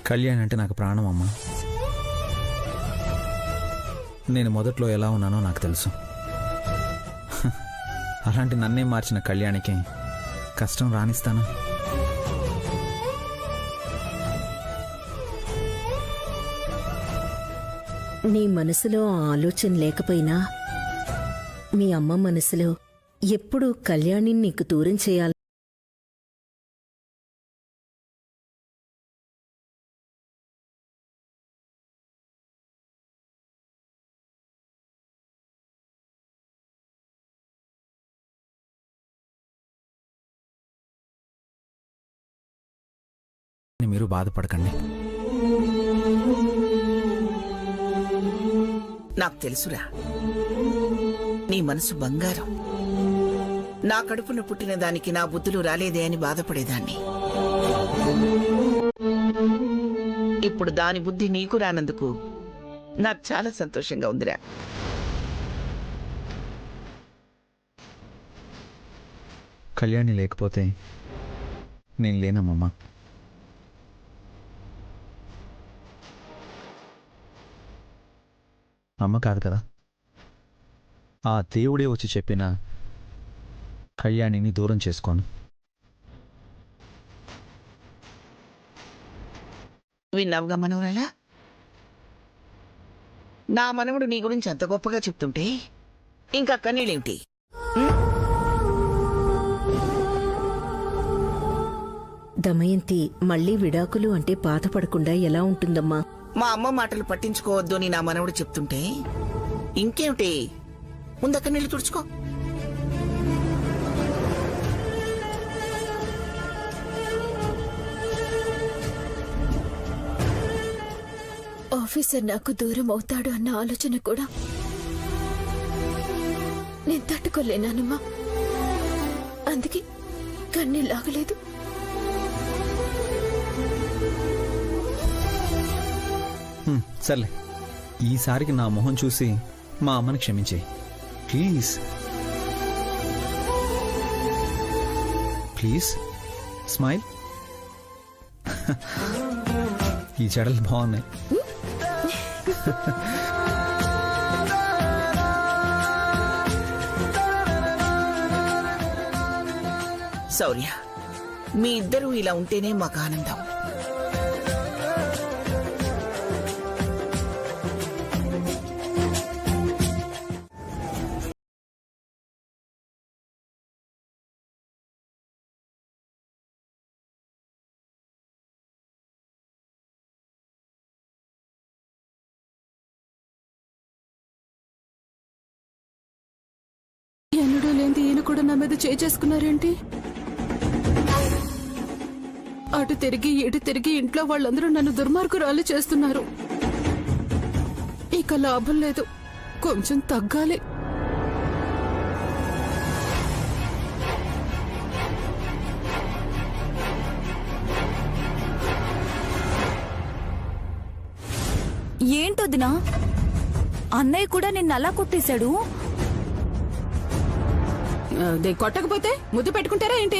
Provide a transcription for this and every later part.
కళ్యాణ్ అంటే నాకు ప్రాణం అమ్మా. నేను మొదట్లో ఎలా ఉన్నానో నాకు తెలుసు. అలాంటి నన్నే మార్చిన కళ్యాణికి కష్టం రానిస్తానా? నీ మనసులో ఆ ఆలోచన లేకపోయినా మీ అమ్మ మనసులో ఎప్పుడూ కళ్యాణిని నీకు దూరం చేయాలి. మీరు బాధపడకండి. నాకు తెలుసురా, నీ మనసు బంగారం. నా కడుపున పుట్టిన దానికి నా బుద్ధులు రాలేదే అని బాధపడేదాన్ని. ఇప్పుడు దాని బుద్ధి నీకు రానందుకు నాకు చాలా సంతోషంగా ఉందిరా. కళ్యాణి లేకపోతే నేను లేనమ్మా. అమ్మ కాదు కదా, ఆ దేవుడే వచ్చి చెప్పిన కళ్యాణిని దూరం చేసుకోను. విన్నావుగా మనవరాలా, నా మనవడు నీ గురించి అంత గొప్పగా చెప్తుంటే ఇంకా కన్నీళ్ళేమిటి? దమయంతి మళ్ళీ విడాకులు అంటే బాధపడకుండా ఎలా ఉంటుందమ్మా? మా అమ్మ మాటలు పట్టించుకోవద్దు అని నా మనవడు చెప్తుంటే ఇంకేమిటి, ముందక్క నీళ్ళు తుడుచుకో. ఆఫీసర్ నాకు దూరం అవుతాడు అన్న ఆలోచన కూడా నేను తట్టుకోలేనానమ్మా. అందుకే కన్నీళ్ళాగలేదు. సర్లే, ఈసారికి నా మొహం చూసి మా అమ్మని క్షమించేయి ప్లీజ్. Please smile. ఈ చెడలు బాగున్నాయి. శౌర్య, మీ ఇద్దరూ ఇలా ఉంటేనే మాకు ఆనందం. ఎన్నడూ లేని ఈయన కూడా నా మీద చేసుకున్నారేంటి? అటు తిరిగి ఇటు తిరిగి ఇంట్లో వాళ్ళందరూ నన్ను దుర్మార్గురాలు చేస్తున్నారు. ఇక లాభం లేదు, కొంచెం తగ్గాలి. ఏంటొదినా, అన్నయ్య కూడా నిన్ను అలా కొట్టేశాడు. కొట్టకపోతే ముద్దు పెట్టుకుంటారా ఏంటి?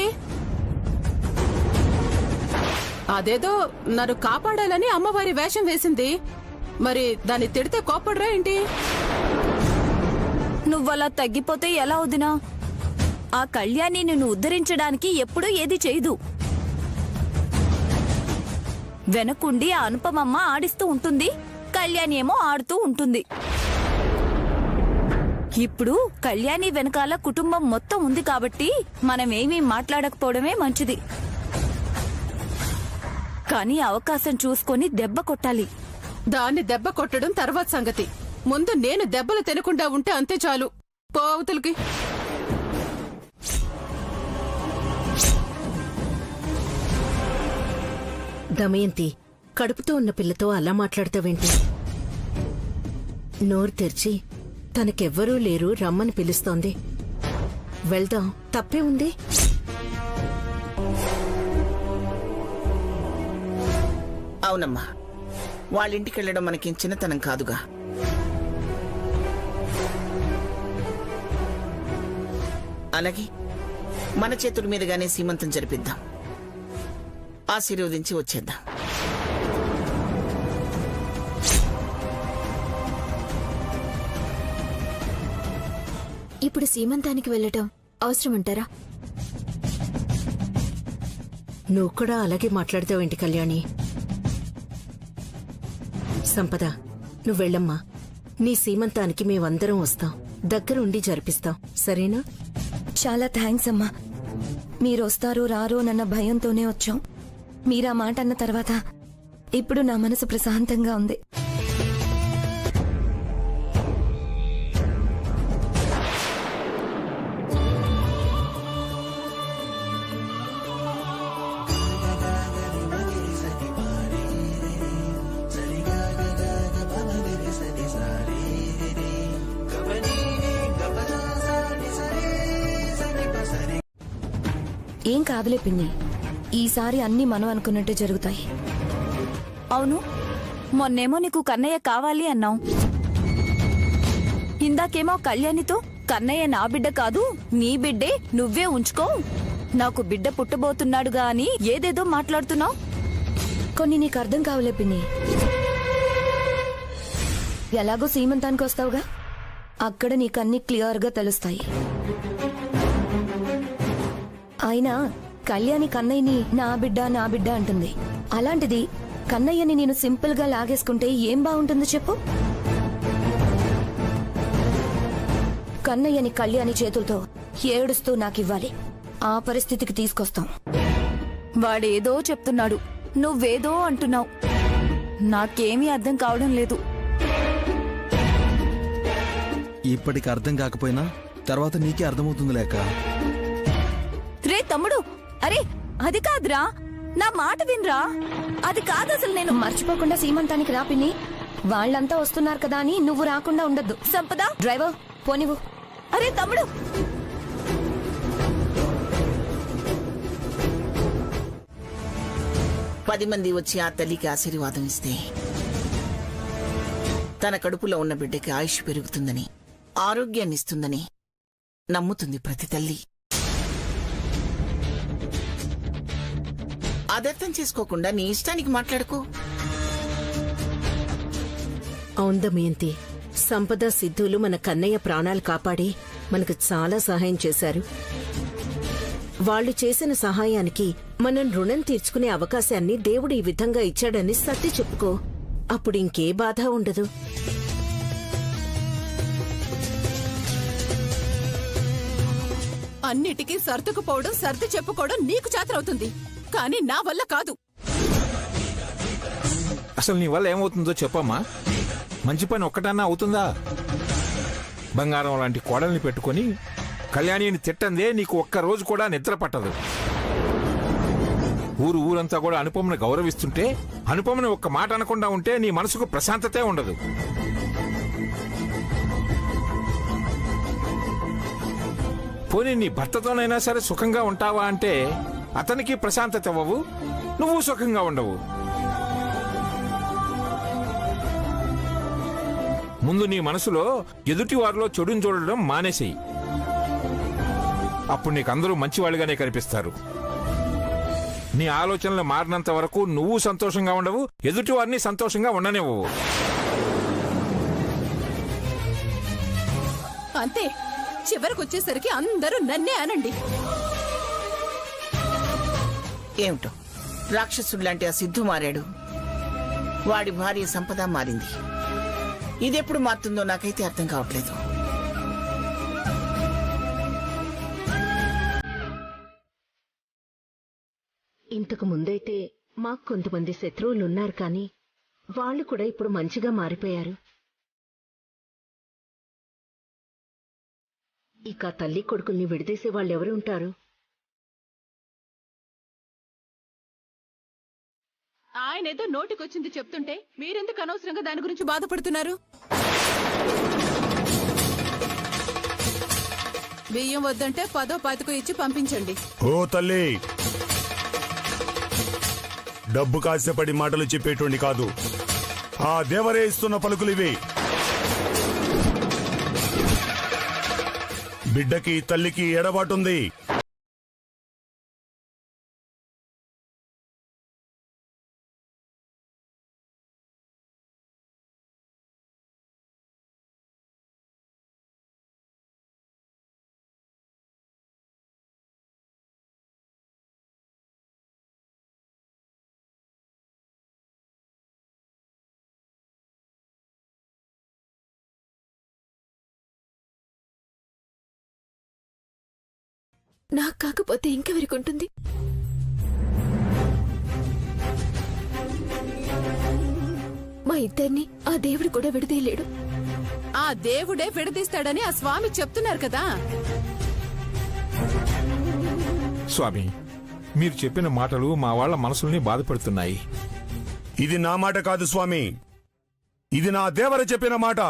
అదేదో నన్ను కాపాడాలని అమ్మవారి వేషం వేసింది, మరి దాన్ని తిడితే కోపడరా ఏంటి? నువ్వలా తగ్గిపోతే ఎలా వదినా? ఆ కళ్యాణి నిన్ను ఉద్ధరించడానికి ఎప్పుడూ ఏది చేయదు. వెనకుండి ఆ అనుపమమ్మ ఆడిస్తూ ఉంటుంది, కళ్యాణి ఏమో ఆడుతూ ఉంటుంది. ఇప్పుడు కళ్యాణి వెనకాల కుటుంబం మొత్తం ఉంది కాబట్టి మనమేమీ మాట్లాడకపోవడమే మంచిది. కానీ అవకాశం చూసుకొని దెబ్బ కొట్టాలి. దాన్ని దెబ్బ కొట్టడం తర్వాత సంగతి. ముందు నేను దెబ్బలు తినకుండా ఉంటే అంతే చాలు. పోవతలకి దమయంతి, కడుపుతో ఉన్న పిల్లతో అలా మాట్లాడతావేంటి? నోరు తెరిచి తనకెవ్వరూ లేరు రమ్మని పిలుస్తోంది. వెళ్దాం, తప్పే ఉంది. అవునమ్మా, వాళ్ళింటికెళ్లడం మనకేం చిన్నతనం కాదుగా. అలాగే మన చేతుల మీదుగానే సీమంతం జరిపిద్దాం, ఆశీర్వదించి వచ్చేద్దాం. ఇప్పుడు సీమంతానికి వెళ్ళటం అవసరమంటారా? నువ్వు కూడా అలాగే మాట్లాడతావేంటి కళ్యాణి? సంపద, నువ్వు వెళ్ళమ్మా. నీ సీమంతానికి మేమందరం వస్తాం, దగ్గరుండి జరిపిస్తాం, సరేనా? చాలా థ్యాంక్స్ అమ్మా. మీరు వస్తారో రారో నన్న భయంతోనే వచ్చాం. మీరా మాట అన్న తర్వాత ఇప్పుడు నా మనసు ప్రశాంతంగా ఉంది. ఏం కాదులే పిన్ని, ఈసారి అన్నీ మనం అనుకున్నట్టే జరుగుతాయి. అవును, మొన్నేమో నీకు కన్నయ్య కావాలి అన్నావు. ఇందాకేమో కళ్యాణితో కన్నయ్య నా బిడ్డ కాదు నీ బిడ్డే, నువ్వే ఉంచుకో, నాకు బిడ్డ పుట్టబోతున్నాడుగా అని ఏదేదో మాట్లాడుతున్నావు. కొన్ని నీకు అర్థం కావులే పిన్ని. ఎలాగో సీమంతానికి వస్తావుగా, అక్కడ నీకన్నీ క్లియర్గా తెలుస్తాయి. అయినా కళ్యాణి కన్నయ్యని నా బిడ్డ అంటుంది. అలాంటిది కన్నయ్యని నేను సింపుల్ గా లాగేసుకుంటే ఏం బాగుంటుందో చెప్పు. కన్నయ్యని కళ్యాణి చేతులతో ఏడుస్తూ నాకివ్వాలి. ఆ పరిస్థితికి తీసుకొస్తాం. వాడేదో చెప్తున్నాడు, నువ్వేదో అంటున్నావు. నాకేమీ అర్థం కావడం లేదు. ఇప్పటికి అర్థం కాకపోయినా తర్వాత నీకే అర్థమవుతుంది లేక. రే తమ్ముడు, అరే అది కాదురా, నా మాట వినరా. అది కాదు అసలు. నేను మర్చిపోకుండా సీమంతానికి రా పిన్ని. వాళ్ళంతా వస్తున్నారు కదా అని నువ్వు రాకుండా ఉండద్దు. సంపద, డ్రైవర్ పోనివ్వు. అరే తమ్ముడు, 10 మంది వచ్చి ఆ తల్లికి ఆశీర్వాదం ఇస్తే తన కడుపులో ఉన్న బిడ్డకి ఆయుష్ పెరుగుతుందని, ఆరోగ్యాన్నిస్తుందని నమ్ముతుంది ప్రతి తల్లి. అదర్థం చేసుకోకుండా నీ ఇష్టానికి మాట్లాడుకో. అవుందమయంతి, సంపద సిద్ధులు మన కన్నయ్య ప్రాణాలు కాపాడి మనకు చాలా సహాయం చేశారు. వాళ్ళు చేసిన సహాయానికి మనం రుణం తీర్చుకునే అవకాశాన్ని దేవుడు ఈ విధంగా ఇచ్చాడని సర్ది చెప్పుకో. అప్పుడు ఇంకే బాధ ఉండదు. అన్నిటికీ సర్దుకుపోవడం, సర్ది చెప్పుకోవడం నీకు చేతనవుతుంది, కానీ నా వల్ల కాదు. అసలు నీ వల్ల ఏమవుతుందో చెప్పమ్మా. మంచి పని ఒక్కటన్నా అవుతుందా? బంగారం లాంటి కోడల్ని పెట్టుకుని కళ్యాణిని తిట్టందే నీకు ఒక్కరోజు కూడా నిద్ర పట్టదు. ఊరంతా కూడా అనుపమని గౌరవిస్తుంటే, అనుపమని ఒక్క మాట అనకుండా ఉంటే నీ మనసుకు ప్రశాంతతే ఉండదు. పోనీ నీ భర్తతోనైనా సరే సుఖంగా ఉంటావా అంటే అతనికి ప్రశాంతత ఇవ్వవు, నువ్వు సుఖంగా ఉండవు. ముందు నీ మనసులో ఎదుటి వారిలో చెడుని చూడడం మానేసేయి. అప్పుడు నీకు అందరూ మంచివాళ్ళుగానే కనిపిస్తారు. నీ ఆలోచనలు మారినంత వరకు నువ్వు సంతోషంగా ఉండవు, ఎదుటి వారిని సంతోషంగా ఉండనివ్వవు. అంతే, చివరికొచ్చేసరికి అందరూ నన్నే అనండి. ఏమిటో రాక్షసుడిలాంటి ఆ సిద్ధు మారాడు, వాడి భార్య సంపద మారింది. ఇదెప్పుడు మారుతుందో నాకైతే అర్థం కావట్లేదు. ఇంతకు ముందైతే మాకు కొంతమంది శత్రువులున్నారు, కానీ వాళ్ళు కూడా ఇప్పుడు మంచిగా మారిపోయారు. ఇక తల్లి కొడుకుల్ని విడదీసే వాళ్ళెవరు ఉంటారు? ఆయనేదో నోటికొచ్చింది చెప్తుంటే మీరెందుకు అనవసరంగా దాని గురించి బాధపడుతున్నారు? బియ్యం వద్దంటే 10ో 15 ఇచ్చి పంపించండి. ఓ తల్లి, డబ్బు కాసేపడి మాటలు చెప్పేటోండి కాదు, ఆ దేవరే ఇస్తున్న పలుకులివి. బిడ్డకి తల్లికి ఎడబాటుంది. నాకు కాకపోతే ఇంకెవరికి ఉంటుంది? మా ఇద్దరిని ఆ దేవుడు కూడా విడదీయలేడు. ఆ దేవుడే విడదీస్తాడని ఆ స్వామి చెప్తున్నారు కదా. స్వామి, మీరు చెప్పిన మాటలు మా వాళ్ళ మనసుల్ని బాధపెడుతున్నాయి. ఇది నా మాట కాదు స్వామి, ఇది నా దేవర చెప్పిన మాట.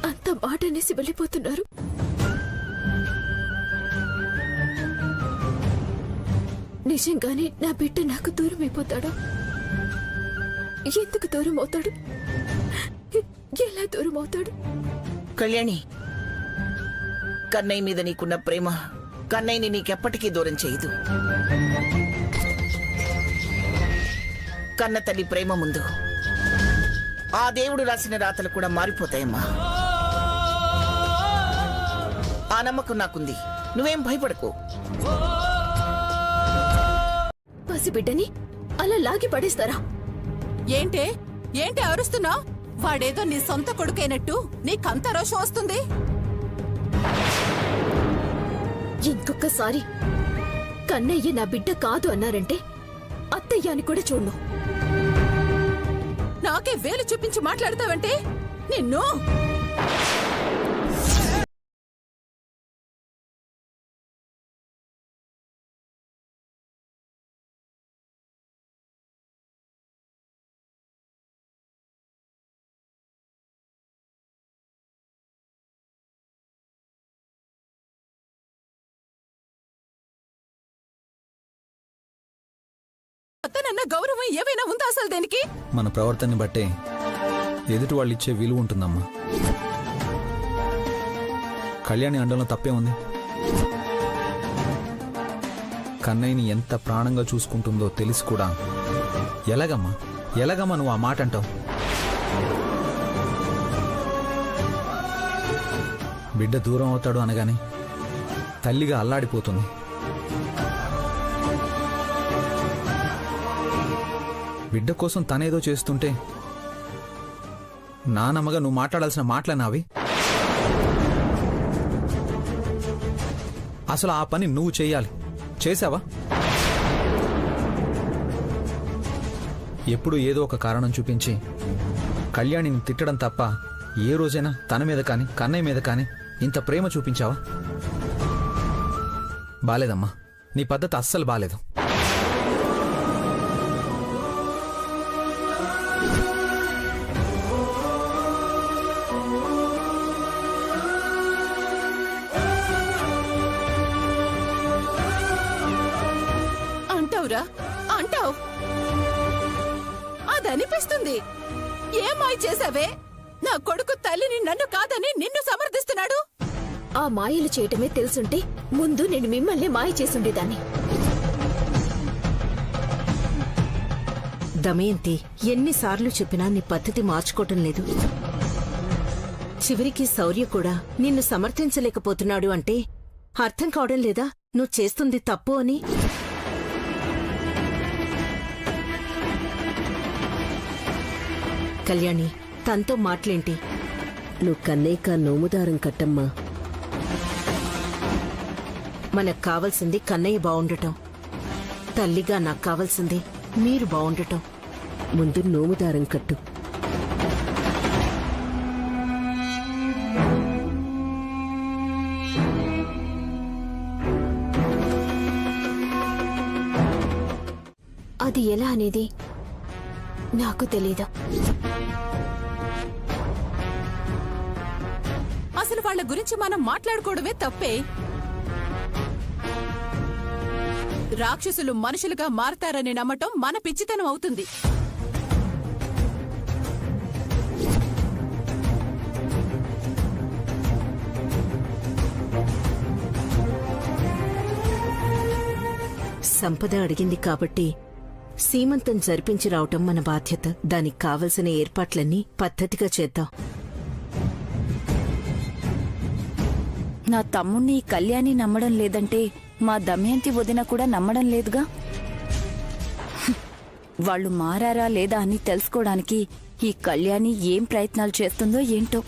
అంత మాట అనేసి వెళ్ళిపోతున్నారు. నిజంగానే నా బిడ్డ నాకు దూరం అయిపోతాడా? ఎందుకు దూరం అవుతాడు? ఎలా దూరం అవుతాడు? కళ్యాణి, కన్నయ్య మీద నీకున్న ప్రేమ కన్నయ్యని నీకెప్పటికీ దూరం చేయదు. కన్న తల్లి ప్రేమ ముందు ఆ దేవుడు రాసిన రాతలు కూడా మారిపోతాయమ్మా. ఆ నమ్మకం నాకుంది, నువ్వేం భయపడకు. పసిబిడ్డని అలా లాగి పడేస్తారా? ఏంటే అరుస్తున్నావు? వాడేదో నీ సొంత కొడుకైనట్టు నీకంత రోషం వస్తుంది. ఇంకొకసారి కన్నయ్య నా బిడ్డ కాదు అన్నారంటే అత్తయ్య అని కూడా చూడను. నాకే వేలు చూపించి మాట్లాడతావంటే నిన్ను. అతనన్న గౌరవం ఏమైనా ఉందా అసలు దేనికి? మన ప్రవర్తనని బట్టే ఎదుటి వాళ్ళు ఇచ్చే విలువ ఉంటుందమ్మా. కళ్యాణి అండంలో తప్పే ఉంది. కన్నయ్యని ఎంత ప్రాణంగా చూసుకుంటుందో తెలిసి కూడా ఎలాగమ్మా నువ్వు ఆ మాట అంటావు? బిడ్డ దూరం అవుతాడు అనగానే తల్లిగా అల్లాడిపోతుంది. బిడ్డ కోసం తనేదో చేస్తుంటే నానమ్మగా నువ్వు మాట్లాడాల్సిన మాటలనావి? అసలు ఆ పని నువ్వు చెయ్యాలి, చేసావా? ఎప్పుడు ఏదో ఒక కారణం చూపించి కళ్యాణిని తిట్టడం తప్ప ఏ రోజైనా తన మీద కాని కన్నయ్య మీద కాని ఇంత ప్రేమ చూపించావా? బాలేదమ్మా, నీ పద్ధతి అస్సలు బాలేదు. అంటావు అదనిపిస్తుంది. ఏ మాయ చేసావే? నా కొడుకు తల్లిని నన్ను కాదని నిన్ను సమర్థిస్తున్నాడు. ఆ మాయలు చేయటమే తెలుసుంటే ముందు నేను మిమ్మల్ని మాయ చేసుండేదాన్ని. దమయంతి, ఎన్నిసార్లు చెప్పినా నీ పద్ధతి మార్చుకోవటం లేదు. చివరికి శౌర్య కూడా నిన్ను సమర్థించలేకపోతున్నాడు అంటే అర్థం కావడం లేదా నువ్వు చేస్తుంది తప్పు అని? కళ్యాణి, తనతో మాటలేంటి? నువ్వు కన్నయ్యక నోముదారం కట్టమ్మా. మనకు కావాల్సింది కన్నయ్య బావుండటం. తల్లిగా నాకు కావాల్సింది మీరు బావుండటం. ముందు నోముదారం కట్టు. అది ఎలా అనేది నాకు తెలీదు. అసలు వాళ్ళ గురించి మనం మాట్లాడుకోవడమే తప్పే. రాక్షసులు మనుషులుగా మారతారని నమ్మటం మన పిచ్చితనం అవుతుంది. సంపద అడిగింది కాబట్టి సీమంతం జరిపించి రావటం మన బాధ్యత. దానికి కావలసిన ఏర్పాట్లన్నీ పద్ధతిగా చేద్దాం. నా తమ్ముణ్ణి కళ్యాణి నమ్మడం లేదంటే మా దమయంతి వదిన కూడా నమ్మడం లేదుగా. వాళ్ళు మారారా లేదా అని తెలుసుకోవడానికి ఈ కళ్యాణి ఏం ప్రయత్నాలు చేస్తుందో ఏంటో.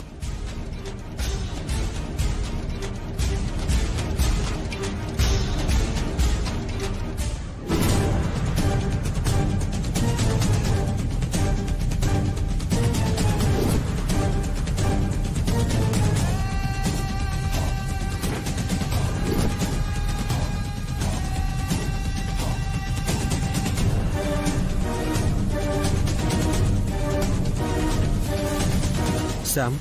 శామ్,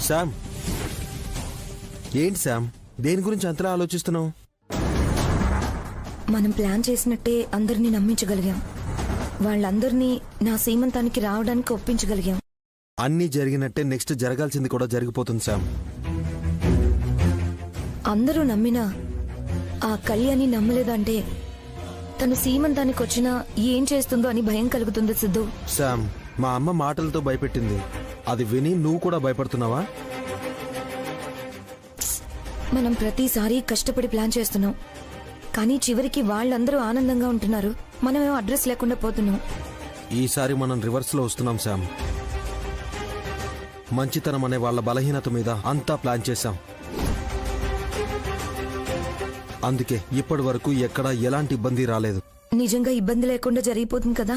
శామ్, ఏంటి శామ్, దేని గురించి అంతలా ఆలోచిస్తున్నావు? మనం ప్లాన్ చేసినట్టే అందరినీ నమ్మించగలిగాం. వాళ్ళందరినీ నా సీమంతానికి రావడానికి ఒప్పించగలిగాం. అన్నీ జరిగినట్టే నెక్స్ట్ జరగాల్సింది కూడా జరిగిపోతుంది శామ్. అందరూ నమ్మినా ఆ కళ్యాణి నమ్మలేదంటే తను సీమంతానికి వచ్చినా ఏం చేస్తుందో అని భయం కలుగుతుంది సిద్ధు. శామ్, మా అమ్మ మాటలతో భయపెట్టింది. అది విని నువ్వు కూడా భయపడుతున్నావా? మనం ప్రతిసారి కష్టపడి ప్లాన్ చేస్తున్నాం, కానీ చివరికి వాళ్ళందరూ ఆనందంగా ఉంటున్నారు, మనమేమో అడ్రస్ లేకుండా పోతున్నాం. ఈసారి మనం రివర్స్ లో వస్తున్నాం శామ్. మంచితనం అనే వాళ్ళ బలహీనత మీద అంతా ప్లాన్ చేశాం. అందుకే ఇప్పటి వరకు ఎక్కడా ఎలాంటి ఇబ్బంది రాలేదు. నిజంగా ఇబ్బంది లేకుండా జరిగిపోతుంది కదా.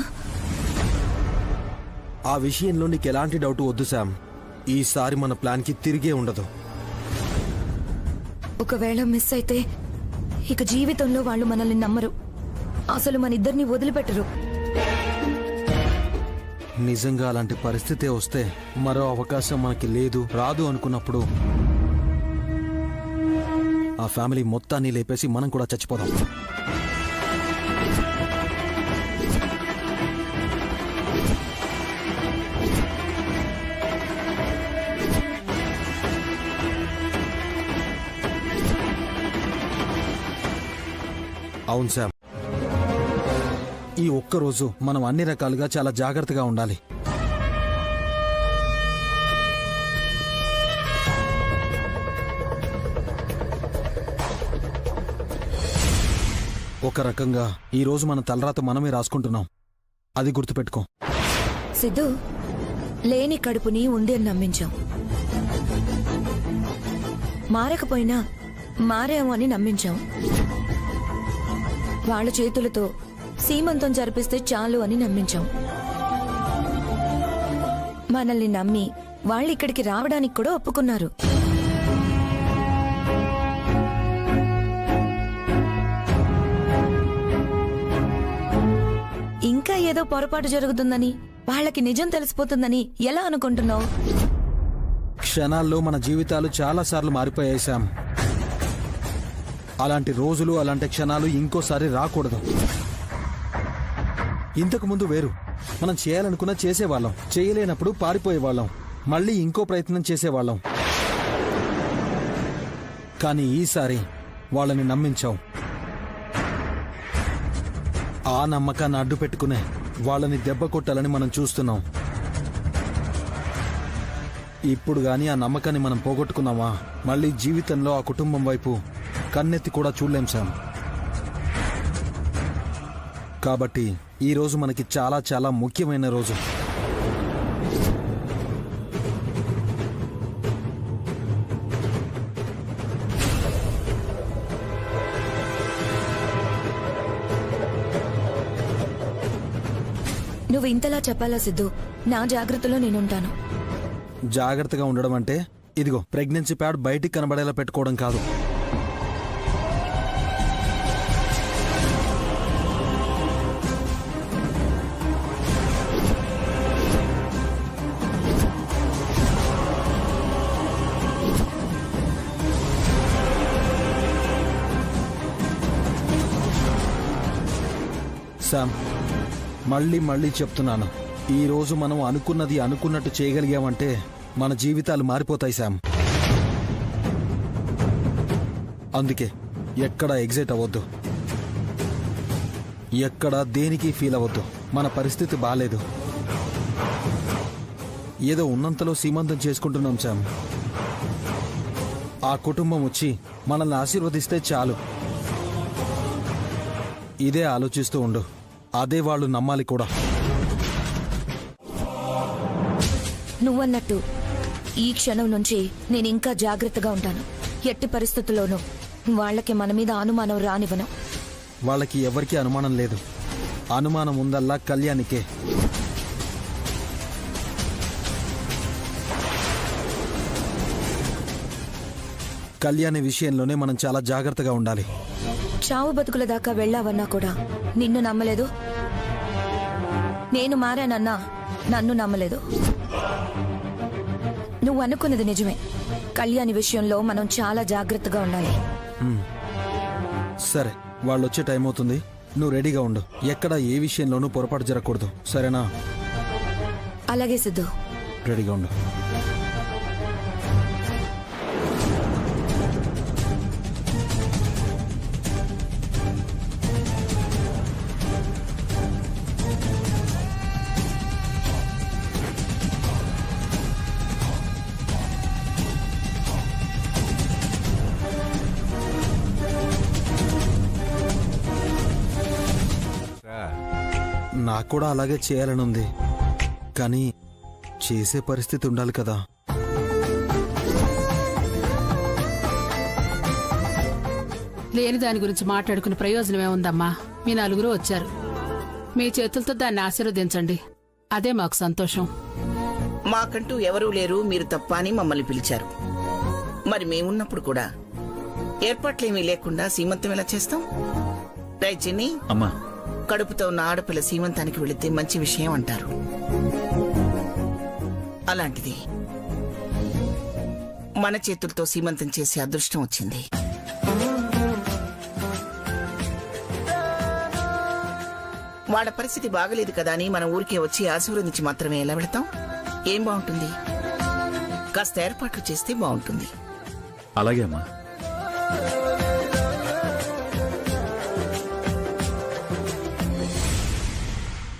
ఆ విషయంలో నీకు ఎలాంటి డౌట్ వద్దు శామ్. ఈసారి మన ప్లాన్ కి తిరిగే ఉండదు. ఒకవేళ మిస్ అయితే ఇక జీవితంలో వాళ్ళు మనల్ని నమ్మరు, అసలు మన ఇద్దరిని వదిలిపెట్టరు. నిజంగా అలాంటి పరిస్థితే వస్తే మరో అవకాశం మనకి లేదు, రాదు అనుకున్నప్పుడు ఆ ఫ్యామిలీ మొత్తాన్ని లేపేసి మనం కూడా చచ్చిపోదాం. అవును శామ్, ఈ ఒక్కరోజు మనం అన్ని రకాలుగా చాలా జాగ్రత్తగా ఉండాలి. ఒక రకంగా ఈ రోజు మన తలరాత మనమే రాసుకుంటున్నాం, అది గుర్తుపెట్టుకో. సిద్ధు, లేని కడుపుని ఉంది అని నమ్మించాం. మారకపోయినా మారాము అని నమ్మించాం. వాళ్ళ చేతులతో సీమంతం జరిపిస్తే చాలు అని నమ్మించాం. మనల్ని నమ్మి వాళ్ళు ఇక్కడికి రావడానికి కూడా ఒప్పుకున్నారు. ఇంకా ఏదో పొరపాటు జరుగుతుందని, వాళ్ళకి నిజం తెలిసిపోతుందని ఎలా అనుకుంటున్నావు? క్షణాల్లో మన జీవితాలు చాలాసార్లు మారిపోయాయి శామ్. అలాంటి రోజులు, అలాంటి క్షణాలు ఇంకోసారి రాకూడదు. ఇంతకు ముందు వేరు, మనం చేయాలనుకున్నా చేసేవాళ్ళం, చేయలేనప్పుడు పారిపోయేవాళ్ళం, మళ్ళీ ఇంకో ప్రయత్నం చేసేవాళ్ళం. కానీ ఈసారి వాళ్ళని నమ్మించాం. ఆ నమ్మకాన్ని అడ్డు పెట్టుకునే వాళ్ళని దెబ్బ కొట్టాలని మనం చూస్తున్నాం. ఇప్పుడు గాని ఆ నమ్మకాన్ని మనం పోగొట్టుకున్నామా, మళ్ళీ జీవితంలో ఆ కుటుంబం వైపు కన్నెత్తి కూడా చూడలేం శామ్. కాబట్టి ఈ రోజు మనకి చాలా చాలా ముఖ్యమైన రోజు. నువ్వు ఇంతలా చెప్పాలా సిద్ధు? నా జాగ్రత్తలో నేనుంటాను. జాగ్రత్తగా ఉండడం అంటే ఇదిగో ప్రెగ్నెన్సీ ప్యాడ్ బయటికి కనబడేలా పెట్టుకోవడం కాదు. శామ్, మళ్ళీ మళ్ళీ చెప్తున్నాను, ఈ రోజు మనం అనుకున్నది అనుకున్నట్టు చేయగలిగామంటే మన జీవితాలు మారిపోతాయి శామ్. అందుకే ఎక్కడ ఎగ్జైట్ అవ్వద్దు, ఎక్కడ దేనికి ఫీల్ అవ్వద్దు. మన పరిస్థితి బాలేదు. ఏదో ఉన్నంతలో సీమంతం చేసుకుంటున్నాం శామ్. ఆ కుటుంబం వచ్చి మనల్ని ఆశీర్వదిస్తే చాలు. ఇదే ఆలోచిస్తూ ఉండు. అదే వాళ్ళు నమ్మాలి కూడా. నువ్వన్నట్టు ఈ క్షణం నుంచి నేను ఇంకా జాగ్రత్తగా ఉంటాను. ఎట్టి పరిస్థితుల్లోనూ వాళ్ళకి మన మీద అనుమానం రానివ్వను. వాళ్ళకి ఎవరికీ అనుమానం లేదు. అనుమానం ఉందల్లా కళ్యాణికే. కళ్యాణి విషయంలోనే మనం చాలా జాగ్రత్తగా ఉండాలి. చావు బతుకుల దాకా వెళ్ళావన్నా కూడా నిన్ను నమ్మలేదు. నేను మారానన్నా నన్ను నమ్మలేదు. నువ్వు అనుకున్నది నిజమే. కళ్యాణి విషయంలో మనం చాలా జాగ్రత్తగా ఉండాలి. సరే, వాళ్ళు వచ్చే టైం అవుతుంది. నువ్వు రెడీగా ఉండు. ఎక్కడ ఏ విషయంలోనూ పొరపాటు జరగకూడదు, సరేనా? అలాగే సిద్ధు. రెడీగా ఉండు. నాకు కూడా అలాగే చేయాలని ఉంది, కానీ చేసే పరిస్థితి ఉండాలి కదా. లేని దాని గురించి మాట్లాడుకునే ప్రయోజనమే ఉందమ్మా. మీ నలుగురు వచ్చారు. మీ చేతులతో దాన్ని ఆశీర్వదించండి. అదే మాకు సంతోషం. మాకంటూ ఎవరూ లేరు, మీరు తప్ప అని మమ్మల్ని పిలిచారు. మరి మేమున్నప్పుడు కూడా ఏర్పాట్లేమీ లేకుండా సీమంతం ఎలా చేస్తాం? రై చిన్ని, అమ్మా, కడుపుతో ఉన్న ఆడపిల్ల సీమంతానికి వెళితే మంచి విషయం అంటారు. అలాంటిది మన చేతులతో సీమంతం చేసే అదృష్టం వచ్చింది. వాళ్ళ పరిస్థితి బాగలేదు కదా అని మన ఊరికే వచ్చి ఆశీర్వదించి మాత్రమే ఎలా వెళతాం? ఏం బాగుంటుంది? కాస్త ఏర్పాట్లు చేస్తే బాగుంటుంది. అలాగే అమ్మా.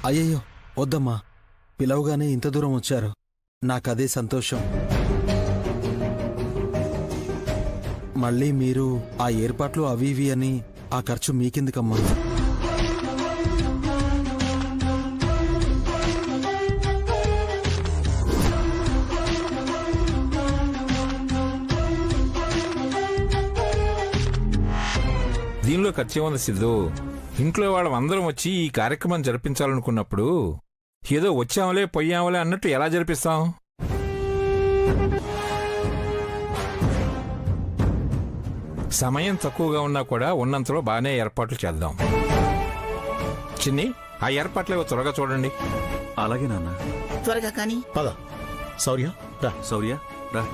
అయ్యయ్యో వద్దమ్మా, పిలవగానే ఇంత దూరం వచ్చారు. నాకదే సంతోషం. మళ్ళీ మీరు ఆ ఏర్పాట్లు అవి ఇవి అని ఆ ఖర్చు మీకెందుకమ్మా? దీనిలో ఖర్చేముంది సిద్ధు? ఇంట్లో వాళ్ళందరం వచ్చి ఈ కార్యక్రమం జరిపించాలనుకున్నప్పుడు ఏదో వచ్చాములే పొయ్యాములే అన్నట్టు ఎలా జరిపిస్తాం? సమయం తక్కువగా ఉన్నా కూడా ఉన్నంతలో బాగానే ఏర్పాట్లు చేద్దాం. చిన్ని, ఆ ఏర్పాట్లేవో త్వరగా చూడండి. అలాగే నాన్న. త్వరగా కానీ. పద శౌర్య, రా. శౌర్య, రా.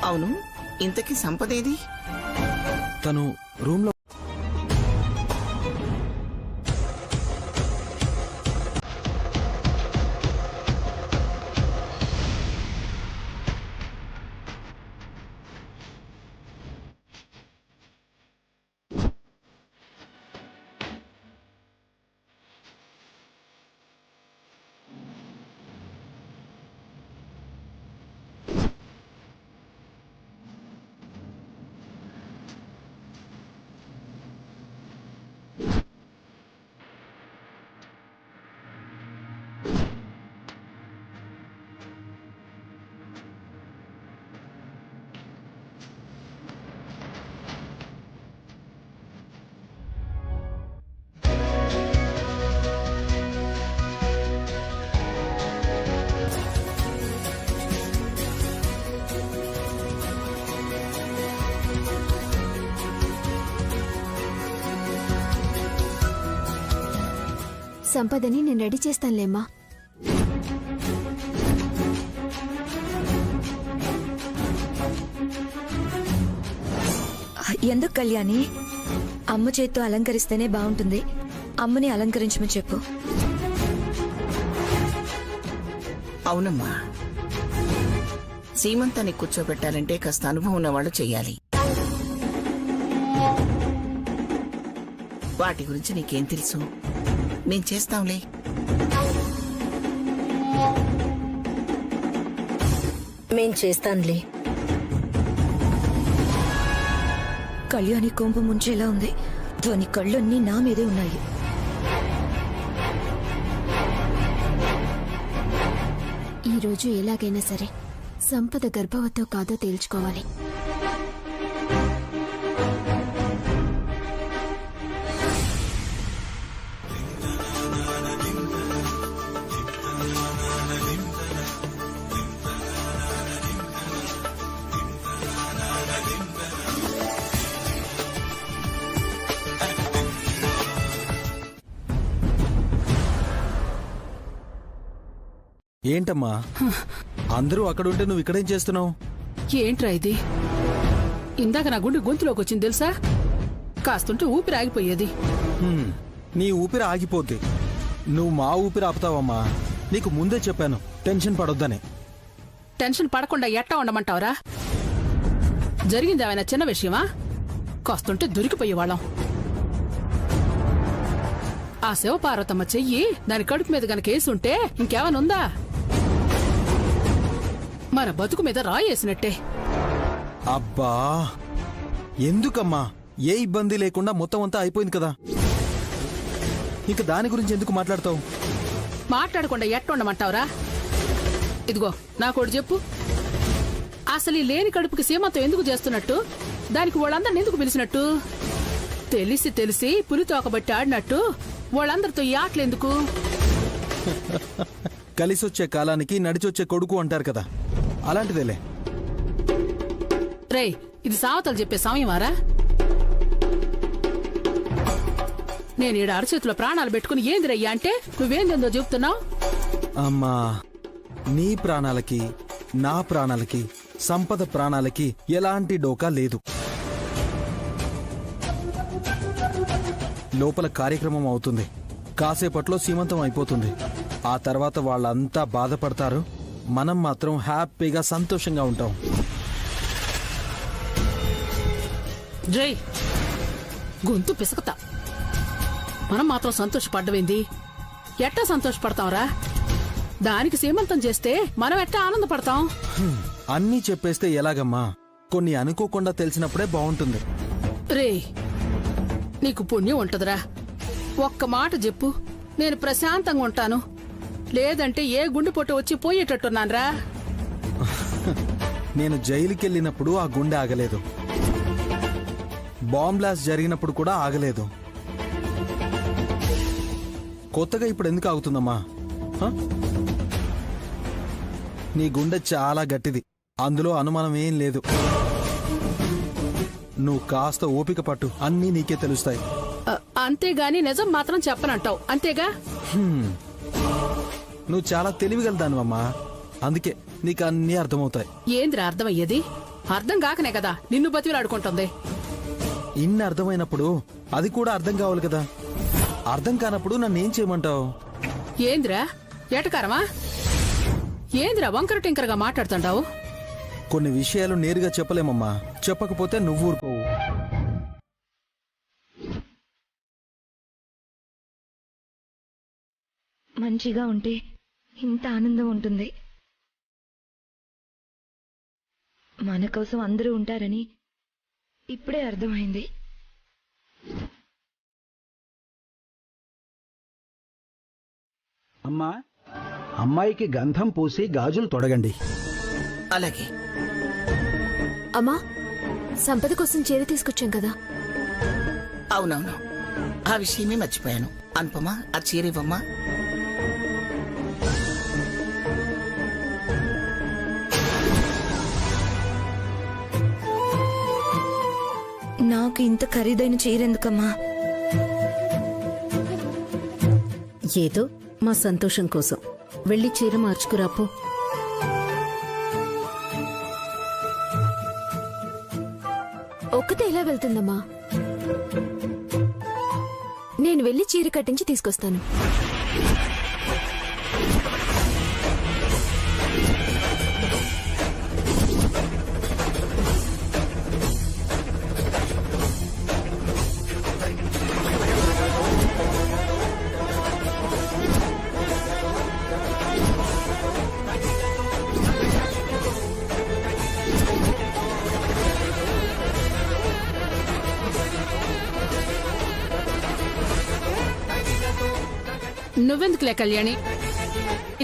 అవును, ఇంతకీ సంపదేది? తను రూమ్లో. సంపదని నేను రెడీ చేస్తానులేమ్మా. ఎందుకు కళ్యాణి? అమ్మ చేత్తో అలంకరిస్తేనే బాగుంటుంది. అమ్మని అలంకరించమని చెప్పు. అవునమ్మా, సీమంతాన్ని కూర్చోబెట్టాలంటే కాస్త అనుభవం ఉన్నవాళ్ళు చెయ్యాలి. వాటి గురించి నీకేం తెలుసు? మేం చేస్తాంలే. మేం చేస్తానులే. కళ్యాణి కొంపు ముంచేలా ఉంది. దాని కళ్ళన్నీ నా మీదే ఉన్నాయి. ఈరోజు ఎలాగైనా సరే సంపద గర్భవతో కాదో తేల్చుకోవాలి. ఏంటమ్మా అందరూ అక్కడుంటే నువ్వు ఇక్కడేం చేస్తున్నావు? ఏంట్రా ఇది? ఇందాక నా గుండె గొంతులోకి వచ్చింది తెలుసా? కాస్తుంటే ఊపిరి ఆగిపోయేది. నీ ఊపిరి ఆగిపోద్ది, నువ్వు మా ఊపిరి ఆపుతావమ్మా. నీకు ముందే చెప్పాను టెన్షన్ పడొద్దని. టెన్షన్ పడకుండా ఎట్టా ఉండమంటావురా? జరిగింది ఏమైనా చిన్న విషయమా? కాస్తుంటే దొరికిపోయేవాళ్ళం. ఆ శివపార్వతమ్మ చెయ్యి దాని కడుపు మీద గనక వేసుంటే ఇంకేమనుందా? మన బతుకు మీద రాయేసినట్టే. అబ్బా ఎందుకమ్మా? ఏ ఇబ్బంది లేకుండా మొత్తం అంతా అయిపోయింది కదా, ఇంక దాని గురించి ఎందుకు మాట్లాడతావు? మాట్లాడకుండా ఎట్టుండమంటావురా? ఇదిగో నాకోటి చెప్పు, అసలు ఈ లేని కడుపుకి సీమంతం ఎందుకు చేస్తున్నట్టు? దానికి వాళ్ళందరిని ఎందుకు పిలిచినట్టు? తెలిసి తెలిసి పులితోకబట్టి ఆడినట్టు వాళ్ళందరితో ఈ ఆటలెందుకు? కలిసొచ్చే కాలానికి నడిచొచ్చే కొడుకు అంటారు కదా, అలాంటిదేలే. రేయ్, ఇది సావతలు చెప్పే సమయమారా? నేను ఈడ అరచేతిలో ప్రాణాలు పెట్టుకుని ఏందిరయ్యా అంటే నువ్వేందేందో చెప్తున్నావు? అమ్మా, నీ ప్రాణాలకి నా ప్రాణాలకి సంపద ప్రాణాలకి ఎలాంటి డోకా లేదు. లోపల కార్యక్రమం అవుతుంది, కాసేపట్లో సీమంతం అయిపోతుంది. ఆ తర్వాత వాళ్ళంతా బాధపడతారు, మనం మాత్రం హ్యాపీగా సంతోషంగా ఉంటాం. జై గొంతు పిసకతా. మనం మాత్రం సంతోషపడ్డవేంది? ఎట్టా సంతోషపడతాంరా? దానికి సీమంతం చేస్తే మనం ఎట్టా ఆనందపడతాం? అన్నీ చెప్పేస్తే ఎలాగమ్మా? కొన్ని అనుకోకుండా తెలిసినప్పుడే బాగుంటుంది. రే, నీకు పుణ్యం ఉంటదిరా. ఒక్క మాట చెప్పు, నేను ప్రశాంతంగా ఉంటాను. లేదంటే ఏ గుండె పొట్టు వచ్చి పోయేటట్టున్నాన్రా. నేను జైలుకెళ్ళినప్పుడు ఆ గుండె ఆగలేదు, బాంబ్ బ్లాస్ట్ జరిగినప్పుడు కూడా ఆగలేదు. కొత్తగా ఇప్పుడు ఎందుకు ఆగుతుందమ్మా? నీ గుండె చాలా గట్టిది, అందులో అనుమానం ఏం లేదు. నువ్వు కాస్త ఓపిక పట్టు, అన్నీ నీకే తెలుస్తాయి. అంతేగాని నిజం మాత్రం చెప్పనంటావు అంతేగా? నువ్వు చాలా తెలివిగలదానివమ్మా, అందుకే నీకు అన్నీ అర్థమవుతాయి. ఏంద్రా అర్థమయ్యేది? అర్థం కాకనే కదా నిన్ను బతిలాడుకుంటుంది. ఇన్ని అర్థమైనప్పుడు అది కూడా అర్థం కావాలి కదా. అర్థం కానప్పుడు నన్నేం చేయమంటావు? ఏంద్రా ఏటకారమా? ఏంద్రా వంకర టింకరగా మాట్లాడుతుంటావు? కొన్ని విషయాలు నేరుగా చెప్పలేమమ్మా, చెప్పకపోతే నువ్వు ఊరుకోవు. మంచిగా ఉంటే ఇంత ఆనందం ఉంటుంది. మన కోసం అందరూ ఉంటారని ఇప్పుడే అర్థమైంది. అమ్మా, అమ్మాయికి గంధం పూసి గాజులు తొడగండి. అలాగే. అమ్మా, సంపద కోసం చీర తీసుకొచ్చాం కదా. అవునవును, ఆ విషయమే మర్చిపోయాను. అనుపమా, ఆ చీర ఇవ్వమ్మా. నాకు ఇంత ఖరీదైన చీర ఎందుకమ్మా? ఏదో మా సంతోషం కోసం వెళ్ళి చీర మార్చుకురాపో. ఒక్కతే ఎలా వెళ్తుందమ్మా? నేను వెళ్ళి చీర కట్టించి తీసుకొస్తాను. నువ్వెందుకులే కళ్యాణి,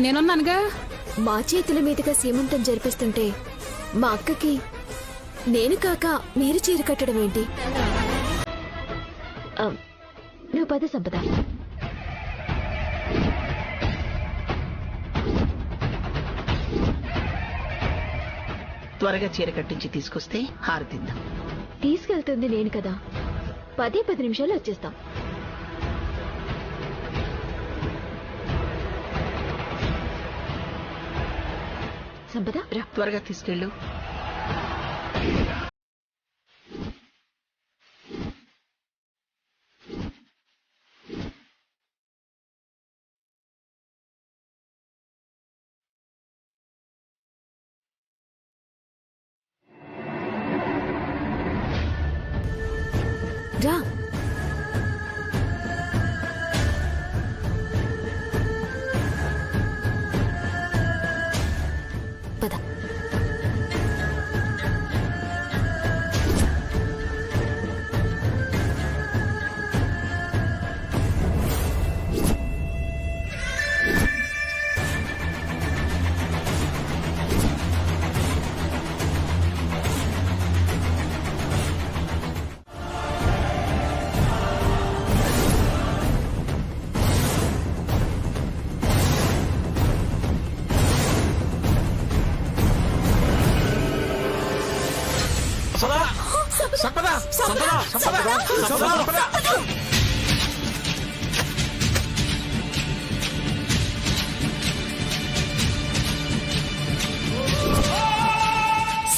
నేనున్నానుగా. మా చేతుల మీదుగా సీమంతం జరిపిస్తుంటే మా అక్కకి నేను కాక మీరు చీర కట్టడం ఏంటి? నువ్వు పద సంపద. త్వరగా చీర కట్టించి తీసుకొస్తే హారతిద్దాం. తీసుకెళ్తుంది నేను కదా, 10 నిమిషాలు వచ్చేస్తాం. సంపద రా. త్వరగా తీసుకెళ్ళు. రా. పద. సంపద సంపద సంపద సంపద.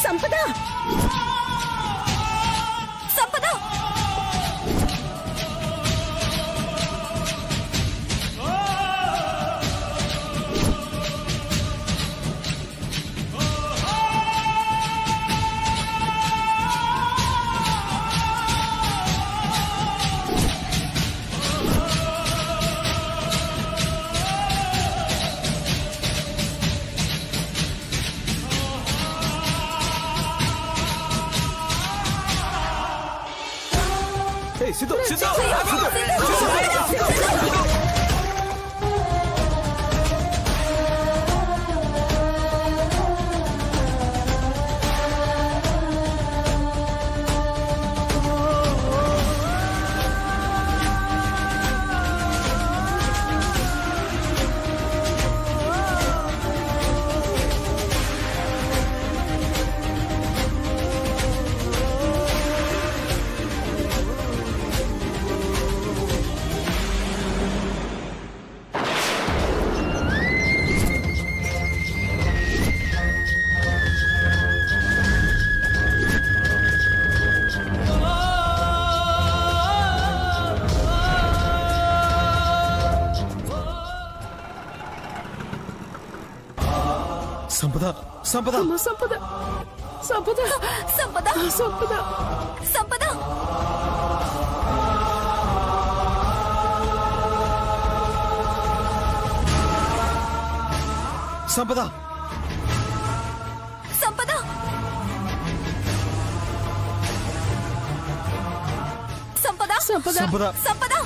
సంపద సంపద సిద్ధు సిద్ధు సంపద సంపద సంపద సంపద సంపద సంపద సంపద సంపద సంపద సంపద సంపద సంపద సంపద